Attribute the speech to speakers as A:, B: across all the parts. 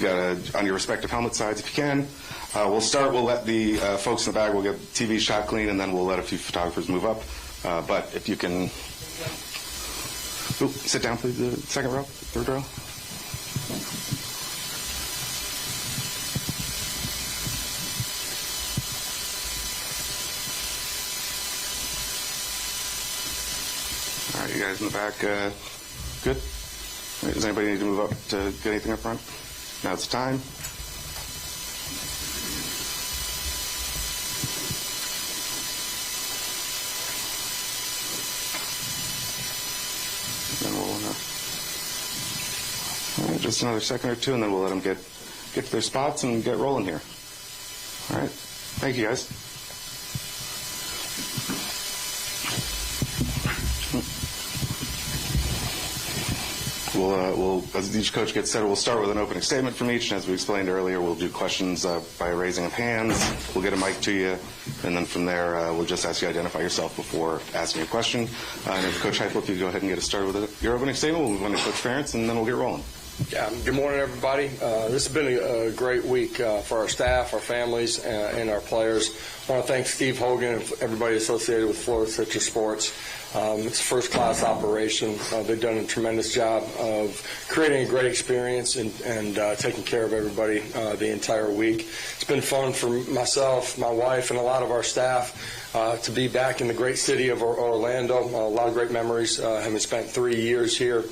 A: got on your respective helmet sides if you can. We'll start. We'll let the folks in the back. We'll get the TV shot clean, and then we'll let a few photographers move up. But if you can, sit down, please. The second row, third row. All right, you guys in the back, good? All right, does anybody need to move up to get anything up front? Now's the time. Then we'll, all right, just another second or two, and then we'll let them get to their spots and get rolling here. All right, thank you, guys. We'll, as each coach gets settled, we'll start with an opening statement from each, and as we explained earlier, we'll do questions by raising of hands. We'll get a mic to you, and then from there, we'll just ask you to identify yourself before asking a question. And if Coach Heupel, if you go ahead and get us started with your opening statement, we'll move on to Coach Ferentz, and then we'll get rolling.
B: Yeah, good morning, everybody. This has been a great week for our staff, our families, and our players. I want to thank Steve Hogan and everybody associated with Florida Citrus Sports. It's a first-class operation. They've done a tremendous job of creating a great experience and taking care of everybody the entire week. It's been fun for myself, my wife, and a lot of our staff to be back in the great city of Orlando. A lot of great memories, having spent 3 years here.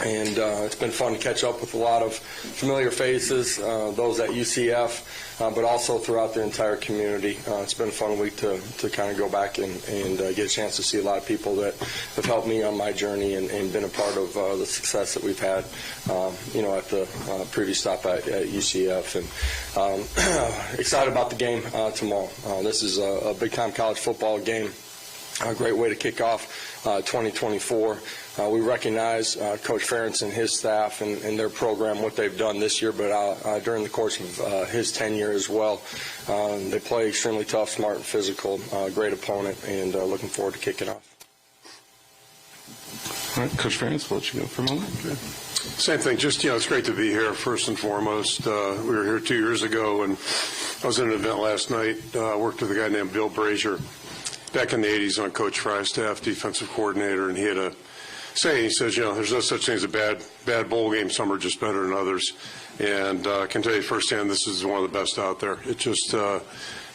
B: And it's been fun to catch up with a lot of familiar faces, those at UCF, but also throughout the entire community. It's been a fun week to kind of go back and get a chance to see a lot of people that have helped me on my journey and been a part of the success that we've had, at the previous stop at UCF. And excited about the game tomorrow. This is a big-time college football game. A great way to kick off 2024. We recognize Coach Ferentz and his staff and their program, what they've done this year, but during the course of his tenure as well. They play extremely tough, smart, and physical. Great opponent, and looking forward to kicking off.
A: All right, Coach Ferentz, we'll let you go for a moment.
C: Okay. Same thing. Just, it's great to be here, first and foremost. We were here 2 years ago, and I was at an event last night. Worked with a guy named Bill Brazier. Back in the 80s on Coach Fry's staff, defensive coordinator, and he had a saying. He says, there's no such thing as a bad bowl game. Some are just better than others. And I can tell you firsthand, this is one of the best out there. It's just a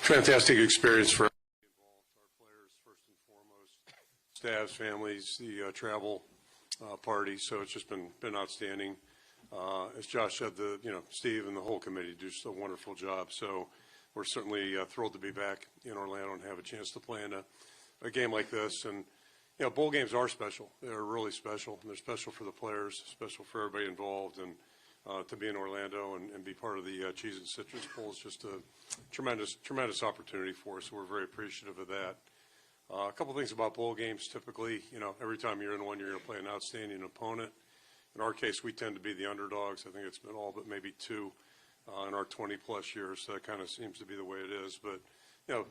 C: fantastic experience for everybody involved, our players first and foremost, staffs, families, the travel party. So it's just been outstanding. As Josh said, Steve and the whole committee do just a wonderful job. So we're certainly thrilled to be back in Orlando and have a chance to play in a game like this. And, bowl games are special. They're really special. And they're special for the players, special for everybody involved. And to be in Orlando and be part of the Cheez-It Citrus Bowl is just a tremendous opportunity for us. So we're very appreciative of that. A couple things about bowl games. Typically, every time you're in one, you're going to play an outstanding opponent. In our case, we tend to be the underdogs. I think it's been all but maybe two in our 20-plus years, so that kind of seems to be the way it is. But,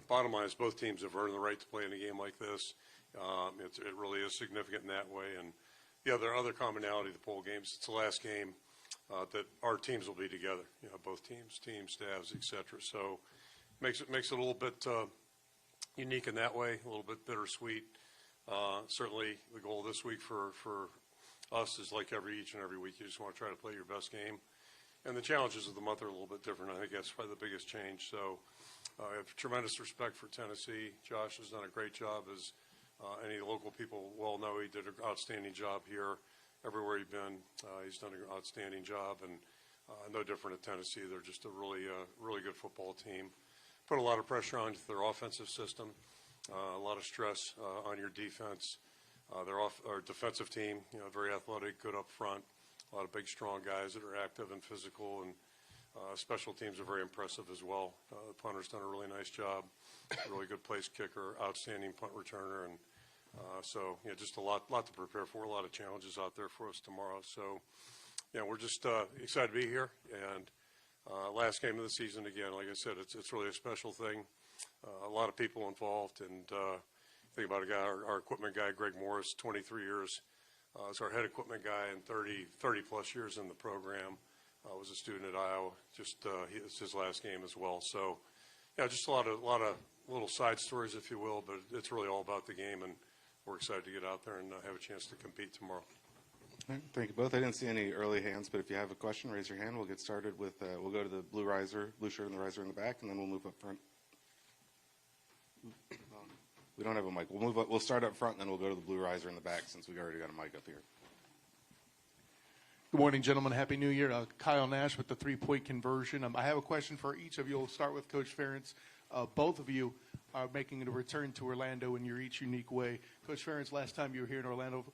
C: bottom line is both teams have earned the right to play in a game like this. It really is significant in that way. And the other commonality of the bowl games, it's the last game that our teams will be together, both teams, staffs, et cetera. So makes it a little bit unique in that way, a little bit bittersweet. Certainly the goal this week for us is like each and every week, you just want to try to play your best game. And the challenges of the month are a little bit different. I think that's probably the biggest change. So I have tremendous respect for Tennessee. Josh has done a great job, as any local people well know. He did an outstanding job here. Everywhere he's been, he's done an outstanding job. And no different at Tennessee. They're just a really good football team. Put a lot of pressure on their offensive system, a lot of stress on your defense. Our defensive team, very athletic, good up front. A lot of big, strong guys that are active and physical, and special teams are very impressive as well. The punter's done a really nice job, really good place kicker, outstanding punt returner, and so just a lot to prepare for, a lot of challenges out there for us tomorrow. So, we're just excited to be here, and last game of the season again. Like I said, it's really a special thing. A lot of people involved, and think about a guy, our equipment guy, Greg Morris, 23 years. Is our head equipment guy and 30 plus years in the program. was a student at Iowa. It's his last game as well. So, yeah, just a lot of little side stories, if you will, but it's really all about the game, and we're excited to get out there and have a chance to compete tomorrow.
A: All right, thank you both. I didn't see any early hands, but if you have a question, raise your hand. We'll get started with, we'll go to the blue shirt and the riser in the back, and then we'll move up front. We don't have a mic. We'll start up front, and then we'll go to the blue riser in the back since we've already got a mic up here.
D: Good morning, gentlemen. Happy New Year. Kyle Nash with the three-point conversion. I have a question for each of you. We'll start with Coach Ferentz. Both of you are making a return to Orlando in your each unique way. Coach Ferentz, last time you were here in Orlando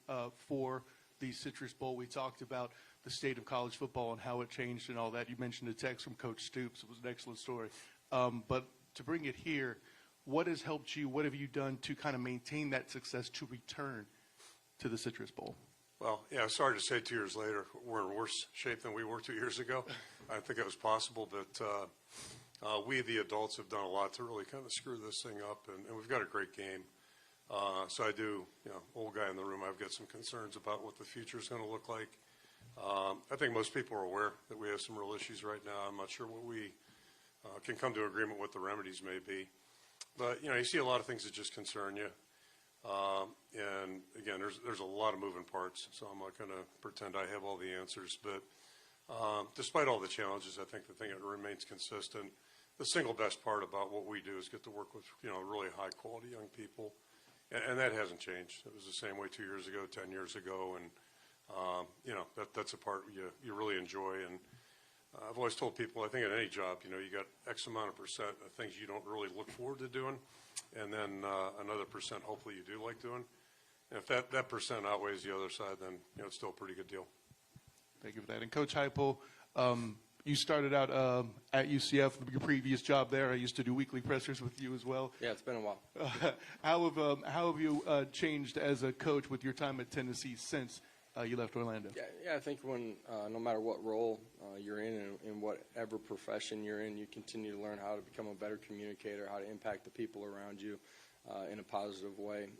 D: for the Citrus Bowl, we talked about the state of college football and how it changed and all that. You mentioned a text from Coach Stoops. It was an excellent story. But to bring it here, what has helped you? What have you done to kind of maintain that success to return to the Citrus Bowl?
C: Well, yeah, sorry to say 2 years later, we're in worse shape than we were 2 years ago. I think it was possible, but we, the adults, have done a lot to really kind of screw this thing up, and we've got a great game. So I do, old guy in the room, I've got some concerns about what the future is going to look like. I think most people are aware that we have some real issues right now. I'm not sure what we can come to agreement what the remedies may be. But, you see a lot of things that just concern you. And again, there's a lot of moving parts, so I'm not going to pretend I have all the answers. But despite all the challenges, I think the thing that remains consistent, the single best part about what we do is get to work with, really high quality young people. And that hasn't changed. It was the same way 2 years ago, 10 years ago. And, that's a part you really enjoy. And I've always told people, I think at any job, you got X amount of percent of things you don't really look forward to doing. And then another percent hopefully you do like doing. And if that percent outweighs the other side, then it's still a pretty good deal.
D: Thank you for that. And Coach Heupel, you started out at UCF, your previous job there. I used to do weekly pressers with you as well.
B: Yeah, it's been a while.
D: How have you changed as a coach with your time at Tennessee since you left Orlando?
B: Yeah, I think when no matter what role you're in whatever profession you're in, you continue to learn how to become a better communicator, how to impact the people around you in a positive way.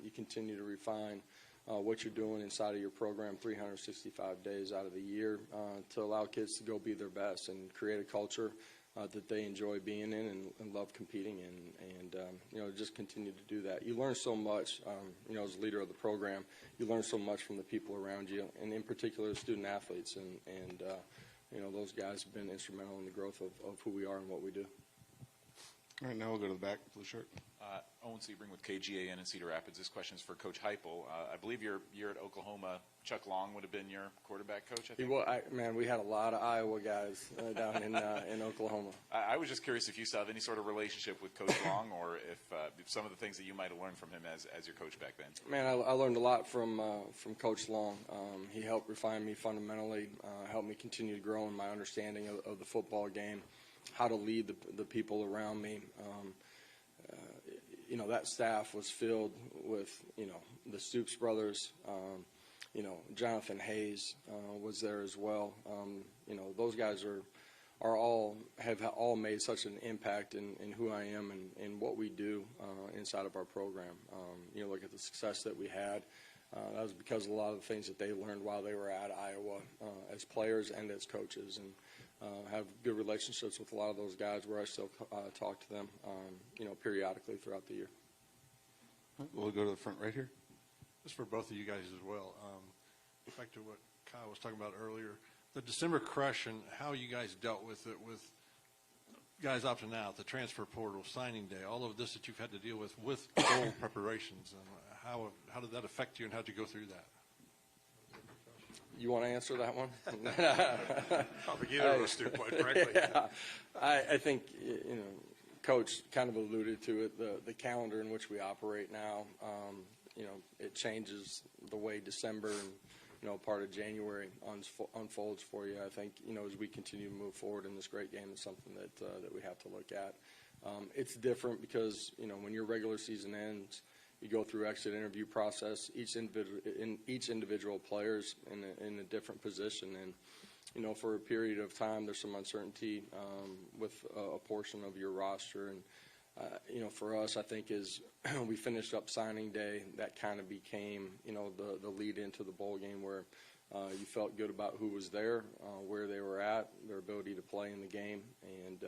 B: You continue to refine what you're doing inside of your program 365 days out of the year to allow kids to go be their best and create a culture that they enjoy being in and love competing in, and just continue to do that. You learn so much, as a leader of the program, you learn so much from the people around you, and in particular the student athletes, and those guys have been instrumental in the growth of who we are and what we do.
A: All right, now we'll go to the back, blue shirt.
E: Owen Sebring with KGAN in Cedar Rapids. This question is for Coach Heupel. I believe you're at Oklahoma. Chuck Long would have been your quarterback coach, I think?
B: We had a lot of Iowa guys down in Oklahoma.
E: I was just curious if you still have any sort of relationship with Coach Long, or if some of the things that you might have learned from him as your coach back then.
B: Man, I learned a lot from Coach Long. He helped refine me fundamentally, helped me continue to grow in my understanding of the football game, how to lead the people around me. That staff was filled with, the Stoops brothers. Jonathan Hayes was there as well. Those guys have all made such an impact in who I am and what we do inside of our program. Look at the success that we had. That was because of a lot of the things that they learned while they were at Iowa as players and as coaches, and have good relationships with a lot of those guys where I still talk to them, periodically throughout the year.
A: We'll go to the front right here.
F: This is for both of you guys as well. Back to what Kyle was talking about earlier, the December crush and how you guys dealt with it, with guys opting out, the transfer portal, signing day, all of this that you've had to deal with bowl preparations, and how did that affect you, and how did you go through that?
B: You want to answer that one?
C: I think either of us do, quite frankly.
B: Yeah. I think, Coach kind of alluded to it, the calendar in which we operate now. It changes the way December and, part of January unfolds for you. I think, as we continue to move forward in this great game, it's something that we have to look at. It's different because, when your regular season ends, you go through exit interview process. Each individual player's in a different position, and for a period of time, there's some uncertainty with a portion of your roster. And for us, I think as we finished up signing day, that kind of became the lead into the bowl game where You felt good about who was there, where they were at, their ability to play in the game, and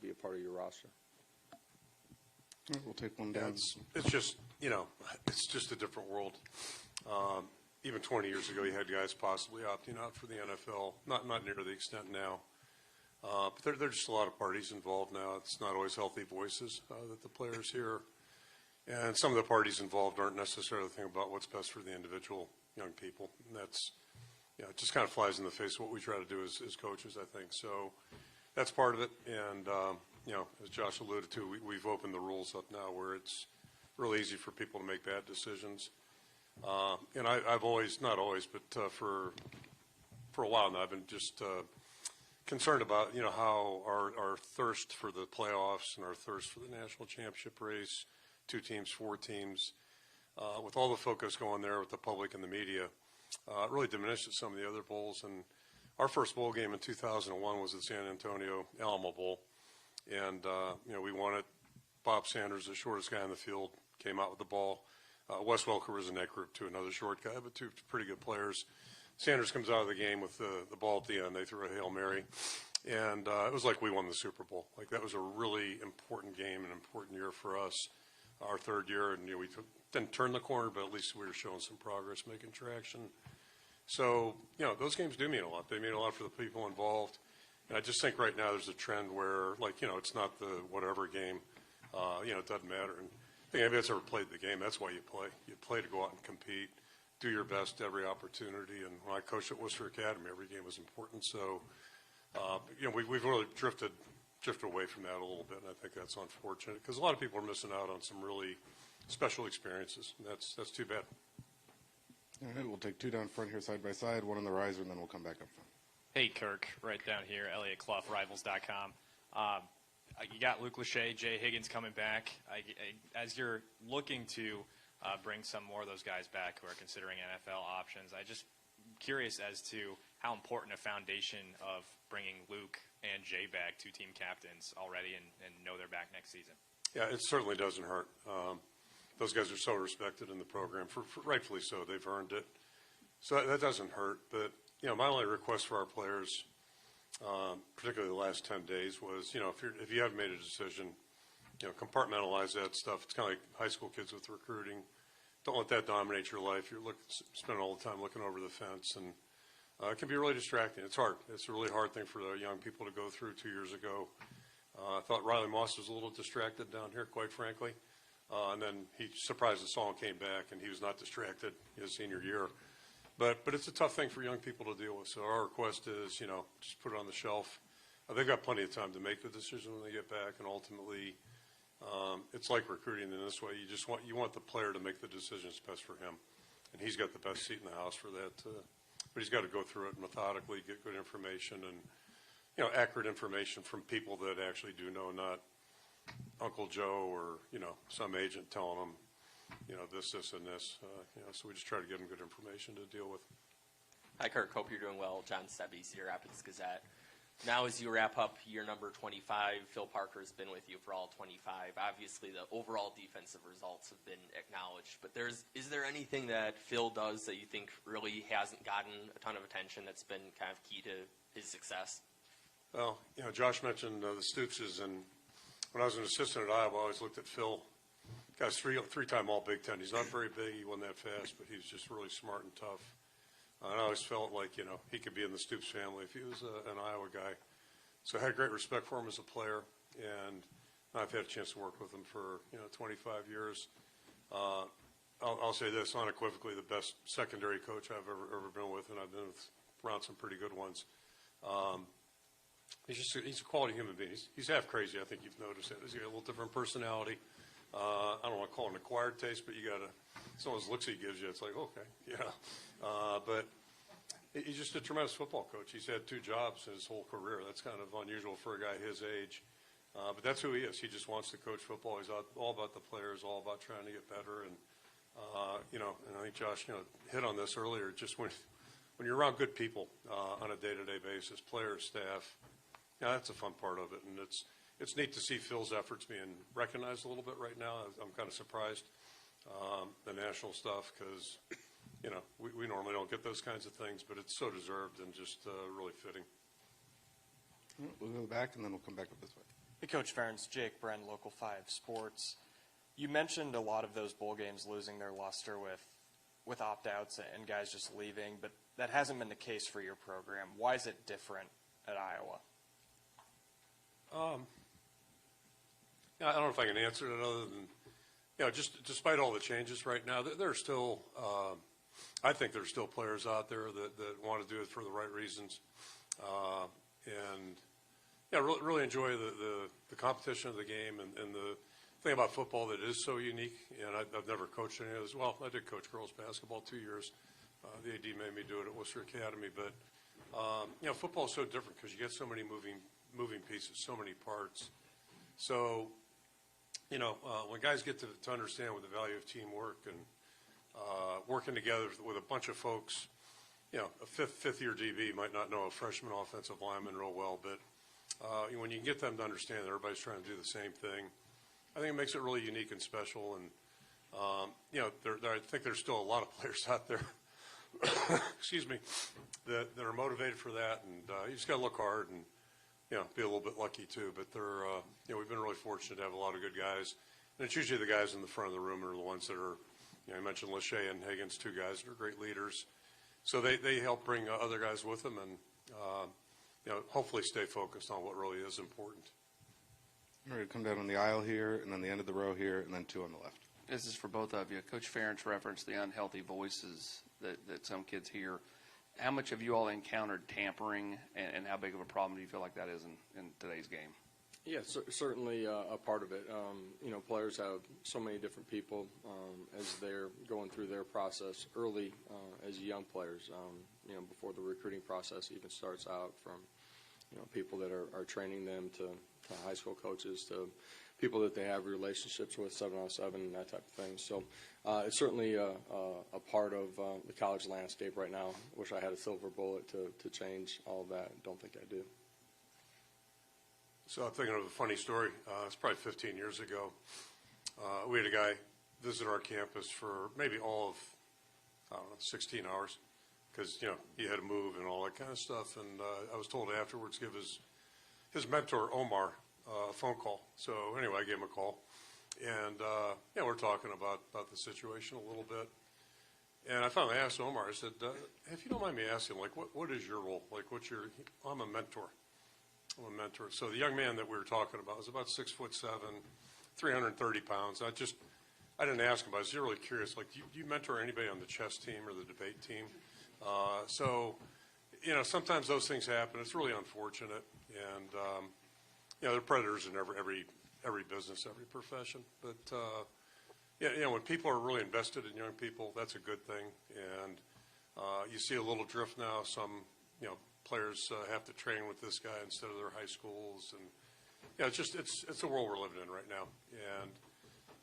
B: be a part of your roster.
A: We'll take one
C: Yeah,
A: down.
C: it's just, it's just a different world. Even 20 years ago, you had guys possibly opting out for the NFL, not near the extent now. But there are just a lot of parties involved now. It's not always healthy voices that the players hear. And some of the parties involved aren't necessarily thinking about what's best for the individual young people. And that's, it just kind of flies in the face of what we try to do as coaches, I think. So that's part of it. And, as Josh alluded to, we've opened the rules up now where it's really easy for people to make bad decisions. And I've always, not always, but for a while now, I've been just concerned about, how our thirst for the playoffs and our thirst for the national championship race, 2 teams, 4 teams, with all the focus going there with the public and the media, it really diminishes some of the other bowls. And our first bowl game in 2001 was the San Antonio Alamo Bowl. And, we won it. Bob Sanders, the shortest guy on the field, came out with the ball. Wes Welker was in that group, too, another short guy, but 2 pretty good players. Sanders comes out of the game with the ball at the end. They threw a Hail Mary. And it was like we won the Super Bowl. Like, that was a really important game, an important year for us, our 3rd year. And, we didn't turn the corner, but at least we were showing some progress, making traction. So, those games do mean a lot. They mean a lot for the people involved. And I just think right now there's a trend where, it's not the whatever game. It doesn't matter. And I think anybody that's ever played the game, that's why you play. You play to go out and compete, do your best every opportunity. And when I coached at Worcester Academy, every game was important. So, we've really drifted away from that a little bit, and I think that's unfortunate because a lot of people are missing out on some really special experiences. And that's too bad.
A: All right, we'll take 2 down front here side by side, 1 on the riser, and then we'll come back up front.
G: Hey, Kirk, right down here, Elliot Clough, Rivals.com. You got Luke Lachey, Jay Higgins coming back. As you're looking to bring some more of those guys back who are considering NFL options, I just curious as to how important a foundation of bringing Luke and Jay back, 2 team captains already, and know they're back next season.
C: Yeah, it certainly doesn't hurt. Those guys are so respected in the program, for rightfully so. They've earned it. So that doesn't hurt. But, my only request for our players, particularly the last 10 days, was, if you haven't made a decision, compartmentalize that stuff. It's kind of like high school kids with recruiting. Don't let that dominate your life. You're spending all the time looking over the fence, and it can be really distracting. It's hard. It's a really hard thing for the young people to go through 2 years ago. I thought Riley Moss was a little distracted down here, quite frankly. And then he surprised us all and came back, and he was not distracted his senior year. But it's a tough thing for young people to deal with. So our request is, just put it on the shelf. They've got plenty of time to make the decision when they get back, and ultimately, it's like recruiting in this way. You want the player to make the decisions best for him, and he's got the best seat in the house for that. But he's got to go through it methodically, get good information, and accurate information from people that actually do know, not Uncle Joe or some agent telling them this, and this. So we just try to give them good information to deal with.
H: Hi, Kirk. Hope you're doing well. John Stebby, Cedar Rapids Gazette. Now, as you wrap up year number 25, Phil Parker has been with you for all 25. Obviously, the overall defensive results have been acknowledged. But is there anything that Phil does that you think really hasn't gotten a ton of attention that's been kind of key to his success?
C: Well, Josh mentioned the Stoopses, and when I was an assistant at Iowa, I always looked at Phil. Guy's three-time All-Big Ten. He's not very big. He wasn't that fast, but he's just really smart and tough. And I always felt like, he could be in the Stoops family if he was an Iowa guy. So I had great respect for him as a player, and I've had a chance to work with him for, 25 years. I'll say this, unequivocally the best secondary coach I've ever been with, and I've been around some pretty good ones. He's a quality human being. He's half crazy. I think you've noticed that. He's got a little different personality. I don't want to call it an acquired taste, but some of those looks he gives you, it's like, okay, but he's just a tremendous football coach. He's had 2 jobs his whole career. That's kind of unusual for a guy his age. But that's who he is. He just wants to coach football. He's all about the players, all about trying to get better. And, and I think Josh, hit on this earlier. Just when you're around good people on a day-to-day basis, players, staff, that's a fun part of it. And it's neat to see Phil's efforts being recognized a little bit right now. I'm kind of surprised, the national stuff, because we normally don't get those kinds of things, but it's so deserved and just really fitting.
A: We'll go back, and then we'll come back up this way.
I: Hey, Coach Ferentz, Jake Bren, Local 5 Sports. You mentioned a lot of those bowl games losing their luster with opt-outs and guys just leaving, but that hasn't been the case for your program. Why is it different at Iowa?
C: I don't know if I can answer it other than, just despite all the changes right now, there's still, I think there's still players out there that want to do it for the right reasons. And really enjoy the competition of the game and the thing about football that is so unique. And I've never coached any of this. Well, I did coach girls basketball 2 years. The AD made me do it at Worcester Academy. But, football is so different because you get so many moving pieces, so many parts. So, when guys get to understand what the value of teamwork and working together with a bunch of folks, a fifth-year DB might not know a freshman offensive lineman real well, but when you can get them to understand that everybody's trying to do the same thing, I think it makes it really unique and special. And, I think there's still a lot of players out there, excuse me, that are motivated for that. And you just got to look hard and, be a little bit lucky too. But we've been really fortunate to have a lot of good guys. And it's usually the guys in the front of the room are the ones that are, I mentioned Lachey and Higgins, 2 guys that are great leaders. So they help bring other guys with them and, hopefully stay focused on what really is important.
A: All right, come down on the aisle here, and then the end of the row here, and then 2 on the left.
J: This is for both of you. Coach Ferentz referenced the unhealthy voices that some kids hear. How much have you all encountered tampering, and how big of a problem do you feel like that is in today's game?
B: Yeah, certainly a part of it. Players have so many different people as they're going through their process early as young players, before the recruiting process even starts out, from people that are training them to high school coaches to people that they have relationships with 7-on-7 and that type of thing. So it's certainly a part of the college landscape right now. Wish I had a silver bullet to change all of that. Don't think I do.
C: So I'm thinking of a funny story. It's probably 15 years ago. We had a guy visit our campus for maybe all of, 16 hours because, he had to move and all that kind of stuff. And I was told afterwards give his mentor, Omar, a phone call. So anyway, I gave him a call. And, we're talking about the situation a little bit. And I finally asked Omar, I said, if you don't mind me asking, like, what is your role? Like, I'm a mentor. I'm a mentor. So the young man that we were talking about was about 6'7", 330 pounds. I didn't ask him, but I was really curious. Like, do you mentor anybody on the chess team or the debate team? Sometimes those things happen. It's really unfortunate, and there are predators in every business, every profession. But when people are really invested in young people, that's a good thing. And you see a little drift now. Some players have to train with this guy instead of their high schools, and it's the world we're living in right now.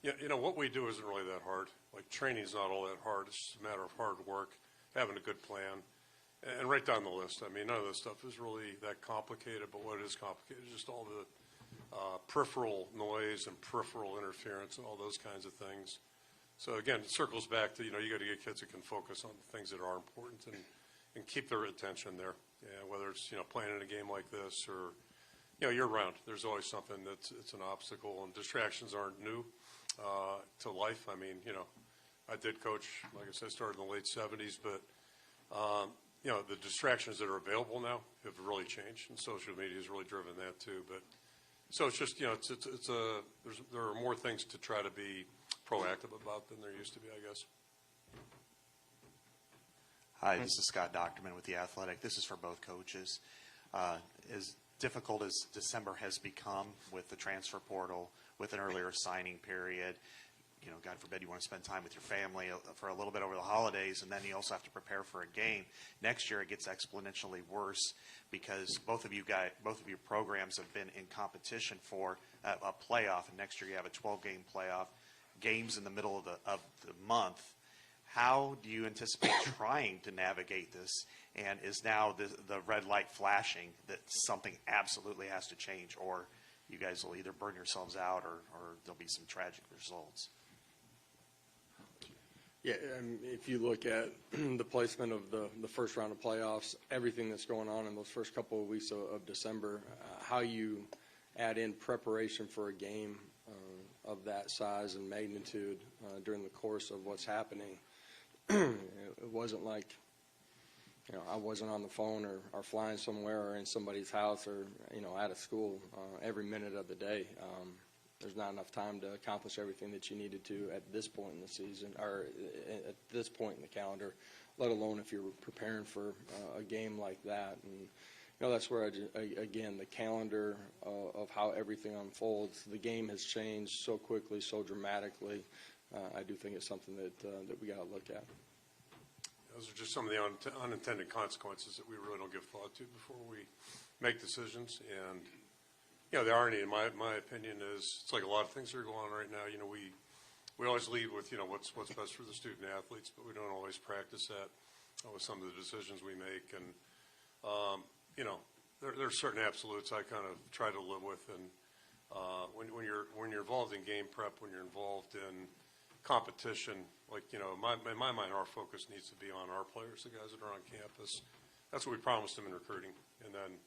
C: And what we do isn't really that hard. Like, training's not all that hard. It's just a matter of hard work, having a good plan, and right down the list. I mean, none of this stuff is really that complicated, but what is complicated is just all the peripheral noise and peripheral interference and all those kinds of things. So again, it circles back to, you got to get kids that can focus on the things that are important and keep their attention there. Yeah, whether it's, playing in a game like this or, year round, there's always something it's an obstacle, and distractions aren't new to life. I mean, I did coach, like I said, started in the late 70s, but, the distractions that are available now have really changed, and social media has really driven that too. But so it's just, there are more things to try to be proactive about than there used to be, I guess.
K: Hi, this is Scott Docterman with The Athletic. This is for both coaches. As difficult as December has become with the transfer portal, with an earlier signing period, God forbid you want to spend time with your family for a little bit over the holidays, and then you also have to prepare for a game. Next year it gets exponentially worse because both of your programs have been in competition for a playoff, and next year you have a 12-game playoff, games in the middle of the month. How do you anticipate trying to navigate this? And is now the red light flashing that something absolutely has to change, or you guys will either burn yourselves out or there'll be some tragic results?
B: Yeah, if you look at the placement of the first round of playoffs, everything that's going on in those first couple of weeks of December, how you add in preparation for a game of that size and magnitude during the course of what's happening, it wasn't like, I wasn't on the phone or flying somewhere or in somebody's house or, out of school every minute of the day. There's not enough time to accomplish everything that you needed to at this point in the season or at this point in the calendar, let alone if you're preparing for a game like that. And, that's where, again, the calendar of how everything unfolds, the game has changed so quickly, so dramatically. I do think it's something that we got to look at.
C: Those are just some of the unintended consequences that we really don't give thought to before we make decisions. And the irony, in my opinion, is it's like a lot of things that are going on right now. We always lead with what's best for the student athletes, but we don't always practice that with some of the decisions we make. And there are certain absolutes I kind of try to live with. And when you're involved in game prep, when you're involved in competition, in my mind, our focus needs to be on our players, the guys that are on campus. That's what we promised them in recruiting. And then,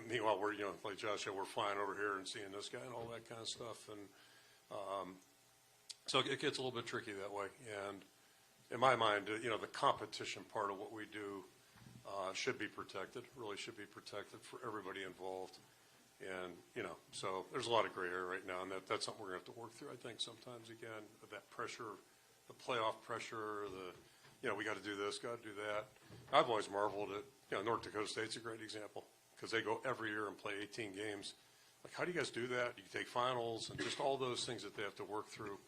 C: meanwhile, we're, like Josh said, we're flying over here and seeing this guy and all that kind of stuff. And so it gets a little bit tricky that way. And in my mind, the competition part of what we do should be protected, really should be protected for everybody involved. And, so there's a lot of gray area right now, and that's something we're going to have to work through, I think, sometimes, again, that pressure, the playoff pressure, we got to do this, got to do that. I've always marveled at, North Dakota State's a great example because they go every year and play 18 games. Like, how do you guys do that? You can take finals and just all those things that they have to work through.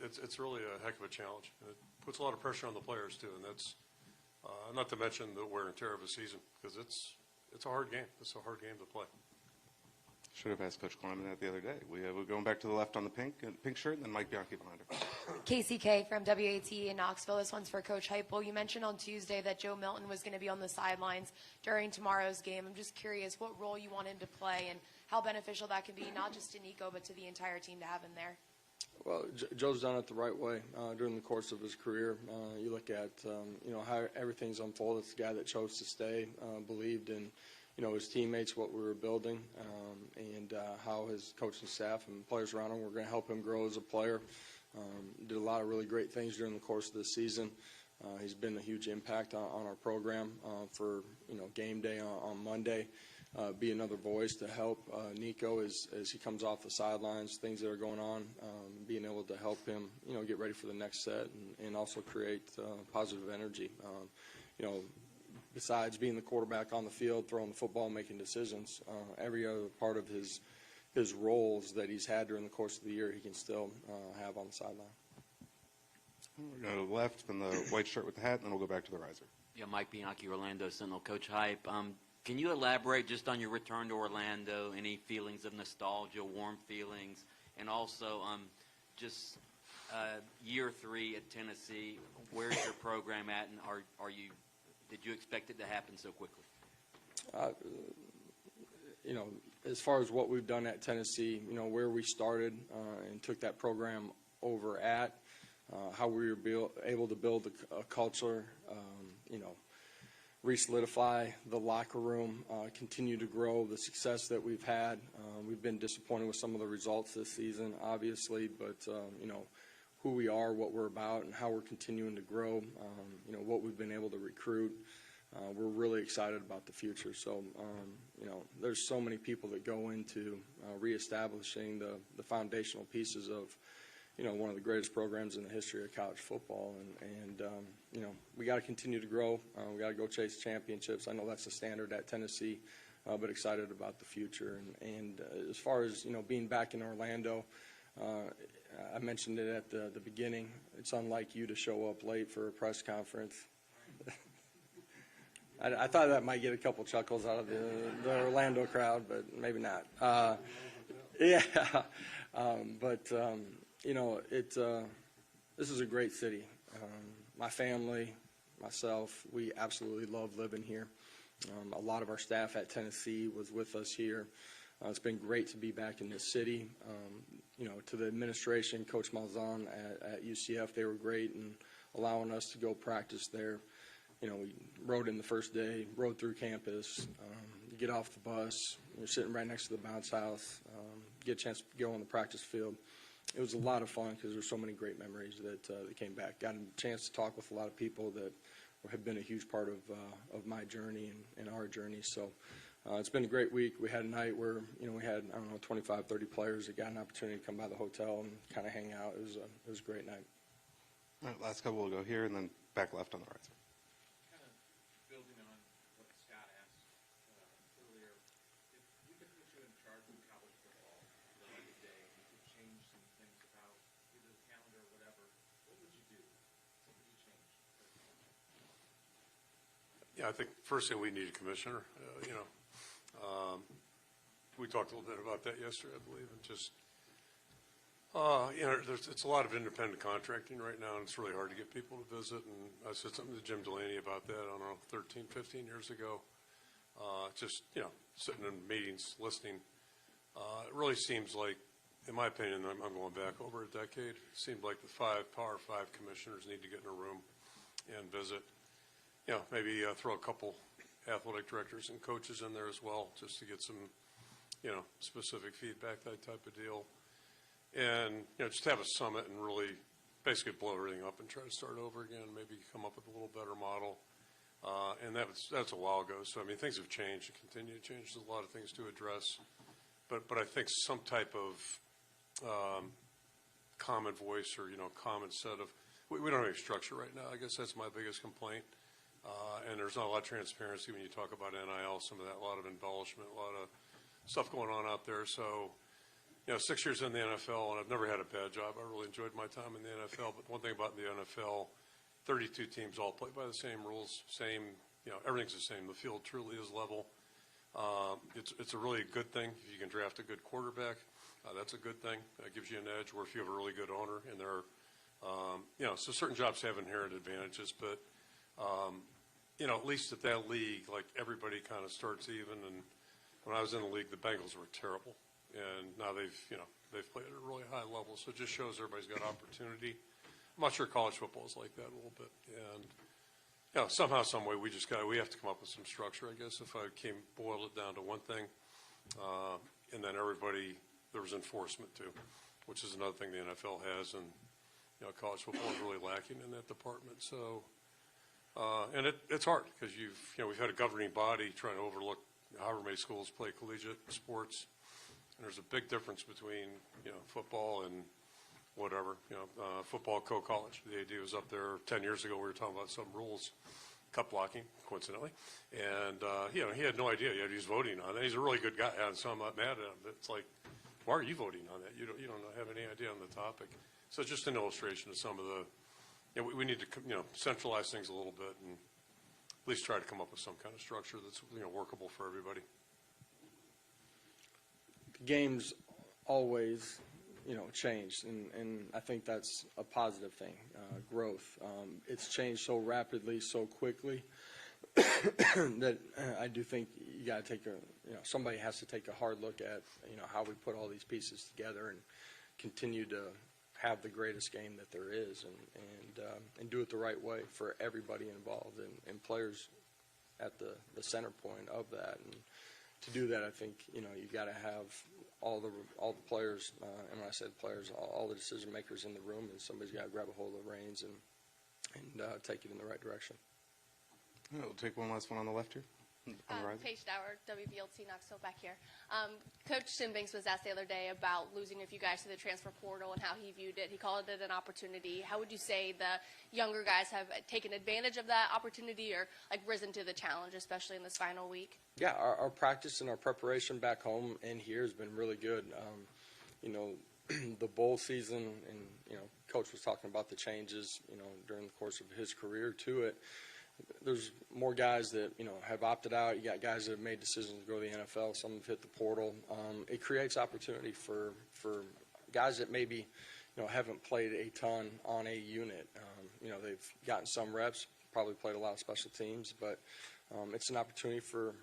C: It's really a heck of a challenge. And it puts a lot of pressure on the players, too, and that's not to mention the wear and tear of a season because it's a hard game. It's a hard game to play.
A: Should have asked Coach Kleiman that the other day. We're going back to the left on the pink shirt, and then Mike Bianchi behind her.
L: KCK from WAT in Knoxville. This one's for Coach Heupel. You mentioned on Tuesday that Joe Milton was going to be on the sidelines during tomorrow's game. I'm just curious what role you want him to play and how beneficial that can be, not just to Nico, but to the entire team to have him there.
B: Well, Joe's done it the right way during the course of his career. You look at, how everything's unfolded. It's the guy that chose to stay, believed in, his teammates, what we were building, and how his coaching staff and players around him were going to help him grow as a player. Did a lot of really great things during the course of this season. He's been a huge impact on our program for, game day on Monday. Be another voice to help Nico as he comes off the sidelines, things that are going on, being able to help him, get ready for the next set and also create positive energy. Besides being the quarterback on the field, throwing the football, making decisions, every other part of his roles that he's had during the course of the year, he can still have on the sideline.
A: We're going to the left, then the white shirt with the hat, and then we'll go back to the riser.
M: Yeah, Mike Bianchi, Orlando Sentinel. Coach Hype, can you elaborate just on your return to Orlando, any feelings of nostalgia, warm feelings, and also just year 3 at Tennessee, where's your program at, and did you expect it to happen so quickly?
B: As far as what we've done at Tennessee, where we started and took that program over at, how we were able to build a culture, re-solidify the locker room, continue to grow the success that we've had. We've been disappointed with some of the results this season, obviously, but, who we are, what we're about, and how we're continuing to grow, what we've been able to recruit. We're really excited about the future. So, there's so many people that go into reestablishing the foundational pieces of, one of the greatest programs in the history of college football. And we got to continue to grow. We got to go chase championships. I know that's the standard at Tennessee, but excited about the future. And as far as, being back in Orlando, I mentioned it at the beginning. It's unlike you to show up late for a press conference. I thought that might get a couple chuckles out of the Orlando crowd, but maybe not. This is a great city. My family, myself, we absolutely love living here. A lot of our staff at Tennessee was with us here. It's been great to be back in this city. To the administration, Coach Malzahn at UCF, they were great in allowing us to go practice there. We rode in the first day, rode through campus. You get off the bus, you're sitting right next to the bounce house, get a chance to go on the practice field. It was a lot of fun because there's so many great memories that came back. Got a chance to talk with a lot of people that have been a huge part of my journey and our journey. So it's been a great week. We had a night where we had 25, 30 players that got an opportunity to come by the hotel and kind of hang out. It was a great night.
A: All right, last couple will go here and then back left on the right side.
N: Kind of building on what Scott asked earlier, if we could put you in charge of college football for like a day, and you could change some things about either the calendar or whatever, what would you do? What would you change?
C: Yeah, I think first thing we need a commissioner. We talked a little bit about that yesterday, I believe, and just it's a lot of independent contracting right now, and it's really hard to get people to visit. And I said something to Jim Delaney about that, I don't know, 13, 15 years ago. Just sitting in meetings, listening. It really seems like, in my opinion, I'm going back over a decade. It seemed like the Power 5 commissioners need to get in a room and visit. Maybe throw a couple athletic directors and coaches in there as well, just to get some, specific feedback, that type of deal. And, just have a summit and really basically blow everything up and try to start over again, maybe come up with a little better model. And that's a while ago. So, I mean, things have changed and continue to change. There's a lot of things to address. But I think some type of common voice or, common set of, we don't have any structure right now. I guess that's my biggest complaint. And there's not a lot of transparency when you talk about NIL, a lot of embellishment, a lot of stuff going on out there. So, 6 years in the NFL, and I've never had a bad job. I really enjoyed my time in the NFL. But one thing about the NFL, 32 teams all play by the same rules, everything's the same. The field truly is level. It's a really good thing if you can draft a good quarterback. That's a good thing. That gives you an edge. Or if you have a really good owner, and so certain jobs have inherent advantages, but at least at that league, like everybody kind of starts even. And when I was in the league, the Bengals were terrible, and now they've played at a really high level. So it just shows everybody's got opportunity. I'm not sure college football is like that a little bit, and somehow, some way, we have to come up with some structure. I guess if I boiled it down to one thing, and then there was enforcement too, which is another thing the NFL has, and college football is really lacking in that department. So. And it's hard because we've had a governing body trying to overlook however many schools play collegiate sports, and there's a big difference between football and whatever football co-college. The AD was up there 10 years ago. We were talking about some rules, cup blocking, coincidentally, and he had no idea. Yet he's voting on it. He's a really good guy, and so I'm not mad at him. But it's like, why are you voting on that? You don't have any idea on the topic. So it's just an illustration of some of the. We need to centralize things a little bit and at least try to come up with some kind of structure that's workable for everybody.
B: The game's always changed, and I think that's a positive thing. Growth. It's changed so rapidly, so quickly that I do think you got to take somebody has to take a hard look at how we put all these pieces together and continue to have the greatest game that there is, and do it the right way for everybody involved, and players at the center point of that. And to do that, I think you got to have all the players, and when I said players, all the decision makers in the room, and somebody's got to grab a hold of the reins and take it in the right direction.
A: We'll take one last one on the left here.
O: Paige Dower, WBLT Knoxville, back here. Coach Shinbanks was asked the other day about losing a few guys to the transfer portal and how he viewed it. He called it an opportunity. How would you say the younger guys have taken advantage of that opportunity or risen to the challenge, especially in this final week?
B: Yeah, our practice and our preparation back home and here has been really good. The bowl season, and Coach was talking about the changes, during the course of his career to it. There's more guys that have opted out. You got guys that have made decisions to go to the NFL. Some have hit the portal. It creates opportunity for guys that maybe haven't played a ton on a unit. They've gotten some reps, probably played a lot of special teams, but it's an opportunity for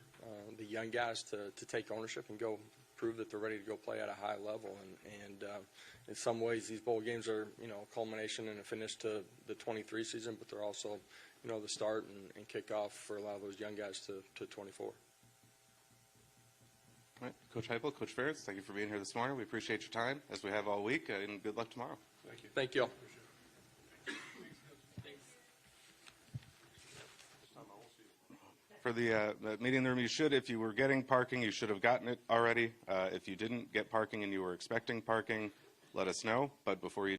B: the young guys to take ownership and go prove that they're ready to go play at a high level. And in some ways, these bowl games are, a culmination and a finish to the 23 season, but they're also, the start and kickoff for a lot of those young guys to 24.
A: All right. Coach Heupel, Coach Ferentz, thank you for being here this morning. We appreciate your time, as we have all week, and good luck tomorrow.
C: Thank you.
B: Thank you all.
A: For the meeting room, you should, if you were getting parking, you should have gotten it already. If you didn't get parking and you were expecting parking, let us know. But before you